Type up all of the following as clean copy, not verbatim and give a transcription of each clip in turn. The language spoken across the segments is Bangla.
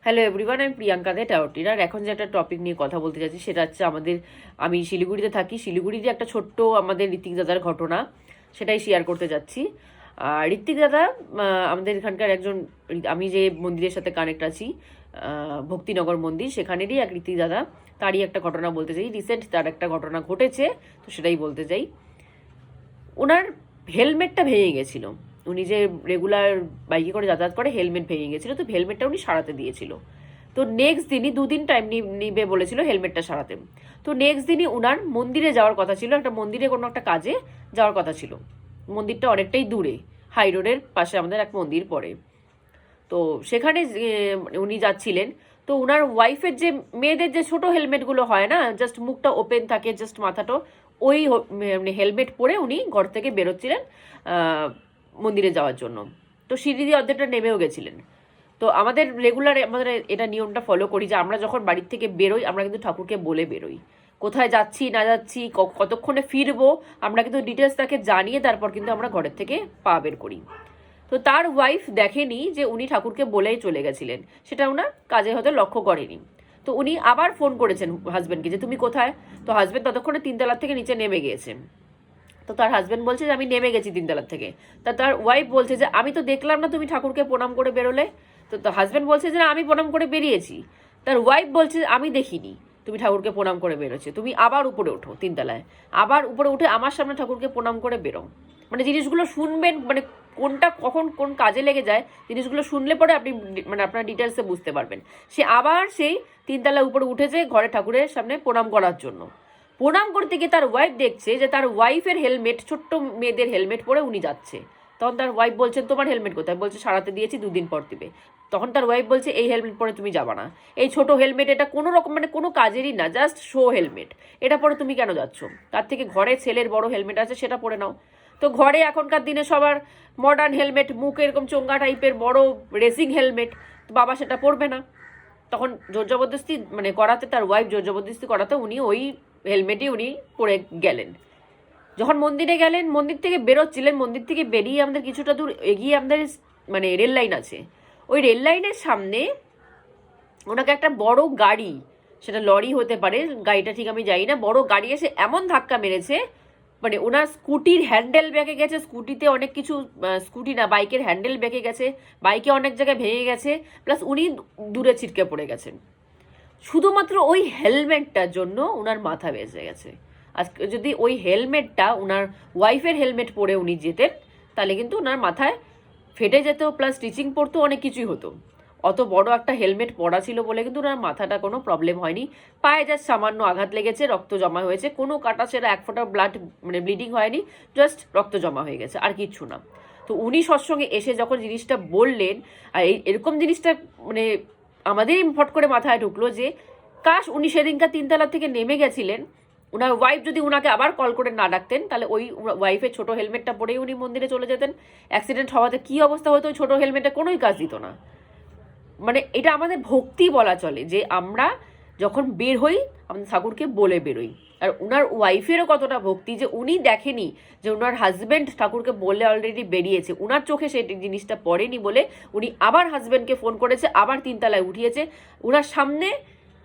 হ্যালো এভরিওয়ান, আমি প্রিয়াঙ্কা দে টাওয়ার। আর এখন যে একটা টপিক নিয়ে কথা বলতে চাচ্ছি সেটা হচ্ছে আমি শিলিগুড়িতে থাকি। শিলিগুড়িতে একটা ছোট্ট আমাদের ঋত্বিক দাদার ঘটনা, সেটাই শেয়ার করতে যাচ্ছি। ঋত্বিক দাদা আমাদের এখানকার একজন, আমি যে মন্দিরের সাথে কানেক্ট আছি, ভক্তিনগর মন্দির, সেখানেরই এক ঋত্বিক দাদা। তারই একটা ঘটনা বলতে চাই। রিসেন্ট তার একটা ঘটনা ঘটেছে, তো সেটাই বলতে চাই। ওনার হেলমেটটা ভেঙে গেছিল। উনি যে রেগুলার বাইকে করে যাতায়াত করে, হেলমেট ভেঙে গেছিলো, তো হেলমেটটা উনি সারাতে দিয়েছিল। তো নেক্সট দিনই 2 দিন টাইম নিবে বলেছিল হেলমেটটা সারাতে। তো নেক্সট দিনই উনার মন্দিরে যাওয়ার কথা ছিল, একটা মন্দিরে কোনো একটা কাজে যাওয়ার কথা ছিল। মন্দিরটা অনেকটাই দূরে, হাই রোডের পাশে আমাদের এক মন্দির পড়ে। তো সেখানে উনি যাচ্ছিলেন। তো উনার ওয়াইফের যে মেয়েদের যে ছোট হেলমেটগুলো হয় না, জাস্ট মুখটা ওপেন থাকে, জাস্ট মাথাটা, ওই মানে হেলমেট পরে উনি ঘর থেকে বেরোচ্ছিলেন মন্দিরে যাওয়ার জন্য। তো সিঁড়ি দিয়ে অর্ধেকটা নেমেও গেছিলেন। তো আমাদের রেগুলার আমাদের এটা নিয়মটা ফলো করি যে আমরা যখন বাড়ির থেকে বেরোই, আমরা কিন্তু ঠাকুরকে বলে বেরোই কোথায় যাচ্ছি না যাচ্ছি, কতক্ষণে ফিরবো, আমরা কিন্তু ডিটেলস তাকে জানিয়ে তারপর কিন্তু আমরা ঘরের থেকে পা বের করি। তো তার ওয়াইফ দেখেনি যে উনি ঠাকুরকে বলেই চলে গেছিলেন, সেটা ওনার কাজে হয়তো লক্ষ্য করেনি। তো উনি আবার ফোন করেছেন হাজব্যান্ডকে যে তুমি কোথায়। তো হাজব্যান্ড ততক্ষণে 3 তলার থেকে নিচে নেমে গিয়েছেন। তো তার হাজব্যান্ড বলছে যে আমি নেমে গেছি 3 তলার থেকে। তার ওয়াইফ বলছে যে আমি তো দেখলাম না তুমি ঠাকুরকে প্রণাম করে বেরোলে। তো তার হাজব্যান্ড বলছে যে আমি প্রণাম করে বেরিয়েছি। তার ওয়াইফ বলছে আমি দেখিনি তুমি ঠাকুরকে প্রণাম করে বেরোচ্ছে, তুমি আবার উপরে ওঠো 3 তলায়, আবার উপরে উঠে আমার সামনে ঠাকুরকে প্রণাম করে বেরো। মানে জিনিসগুলো শুনবেন, মানে কোনটা কখন কোন কাজে লেগে যায় জিনিসগুলো শুনলে পরে আপনি মানে আপনার ডিটেলসে বুঝতে পারবেন। সে আবার সেই 3 তলায় উপরে উঠেছে ঘরে ঠাকুরের সামনে প্রণাম করার জন্য। প্রণাম করতে গিয়ে তার ওয়াইফ দেখছে যে তার ওয়াইফের হেলমেট, ছোট্ট মেয়েদের হেলমেট পরে উনি যাচ্ছে। তখন তার ওয়াইফ বলছেন তোমার হেলমেট কোথায়? বলছে সারাতে দিয়েছি, 2 দিন পর দিবে। তখন তার ওয়াইফ বলছে এই হেলমেট পরে তুমি যাবা না, এই ছোট হেলমেট, এটা কোনো রকম মানে কোনো কাজেরই না, জাস্ট শো হেলমেট, এটা পরে তুমি কেন যাচ্ছ? তার থেকে ঘরে ছেলের বড় হেলমেট আছে, সেটা পরে নাও। তো ঘরে এখনকার দিনে সবার মডার্ন হেলমেট, মুখ এরকম চোঙ্গা টাইপের বড় রেসিং হেলমেট, তো বাবা সেটা পরবে না। তখন জোর জবরদস্তি মানে করাতে, তার ওয়াইফ জোর জবরদস্তি করাতে উনি ওই হেলমেটই উনি পরে গেলেন। যখন মন্দিরে গেলেন, মন্দির থেকে বেরোচ্ছিলেন, মন্দির থেকে বেরিয়ে আমাদের কিছুটা দূর এগিয়ে আমাদের মানে রেল লাইন আছে। ওই রেল লাইনের সামনে ওনাকে একটা বড় গাড়ি, সেটা লরি হতে পারে, গাড়িটা ঠিক আমি জানি না, বড় গাড়ি এসে এমন ধাক্কা মেরেছে, মানে ওনার স্কুটির হ্যান্ডেল বেঁকে গেছে, স্কুটিতে অনেক কিছু, স্কুটি না বাইকের হ্যান্ডেল বেঁকে গেছে, বাইকে অনেক জায়গায় ভেঙে গেছে, প্লাস উনি দূরে ছিটকে পড়ে গেছেন। শুধুমাত্র ওই হেলমেটটার জন্য ওনার মাথা বেঁচে গেছে। আজকে যদি ওই হেলমেটটা ওনার ওয়াইফের হেলমেট পরে উনি যেতেন, তাহলে কিন্তু ওনার মাথায় ফেটে যেত, প্লাস স্টিচিং পড়তো, অনেক কিছুই হতো। অত বড় একটা হেলমেট পরা ছিল বলে কিন্তু ওনার মাথাটা কোনো প্রবলেম হয়নি। পায়ে জাস্ট সামান্য আঘাত লেগেছে, রক্ত জমা হয়েছে, কোনো কাটা ছেঁড়া এক ফোঁটা ব্লাড মানে ব্লিডিং হয়নি, জাস্ট রক্ত জমা হয়ে গেছে, আর কিচ্ছু না। তো উনি সৎসঙ্গে এসে যখন জিনিসটা বললেন, আর এরকম জিনিসটা মানে আমাদেরই ফট করে মাথায় ঢুকলো যে কাশ উনি সেদিনকার 3 তলা থেকে নেমে গেছিলেন, ওনার ওয়াইফ যদি ওনাকে আবার কল করে না ডাকতেন, তাহলে ওই ওয়াইফের ছোট হেলমেটটা পরেই উনি মন্দিরে চলে যেতেন। অ্যাক্সিডেন্ট হওয়াতে কী অবস্থা হতো, ওই ছোট হেলমেটে কোনোই কাজ দিত না। মানে এটা আমাদের ভক্তি বলা চলে, যে আমরা যখন বের হই আমাদের ঠাকুরকে বলে বেরোই। আর উনার ওয়াইফেরও কতটা ভক্তি যে উনি দেখেনি যে উনার হাজব্যান্ড ঠাকুরকে বলে অলরেডি বেরিয়েছে, উনার চোখে সেই জিনিসটা পড়েনি বলে উনি আবার হাজব্যান্ডকে ফোন করেছে, আবার 3 তলায় উঠিয়েছে, উনার সামনে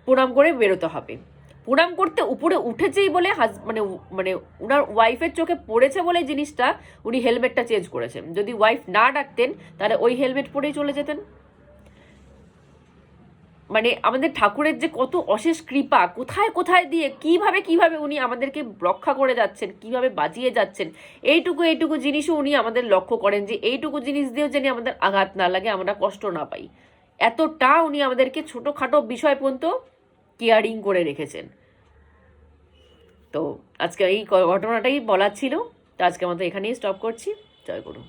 প্রণাম করে বেরোতে হবে। প্রণাম করতে উপরে উঠেছেই বলে মানে মানে উনার ওয়াইফের চোখে পড়েছে বলে জিনিসটা উনি হেলমেটটা চেঞ্জ করেছেন। যদি ওয়াইফ না ডাকতেন তাহলে ওই হেলমেট পরেই চলে যেতেন। মানে আমাদের ঠাকুরের যে কত অশেষ কৃপা, কোথায় কোথায় দিয়ে কিভাবে কিভাবে উনি আমাদেরকে রক্ষা করে যাচ্ছেন, কিভাবে বাঁচিয়ে যাচ্ছেন, এইটুকু জিনিসও উনি আমাদের লক্ষ্য করেন, যে এইটুকু জিনিস দিয়েও যেন আমাদের আঘাত না লাগে, আমরা কষ্ট না পাই, এতটা উনি আমাদেরকে ছোটোখাটো বিষয় পর্যন্ত কেয়ারিং করে রেখেছেন। তো আজকে এই ঘটনাটাই বলার ছিল। তো আজকে আমাদের এখানেই স্টপ করছি। জয় গুরু।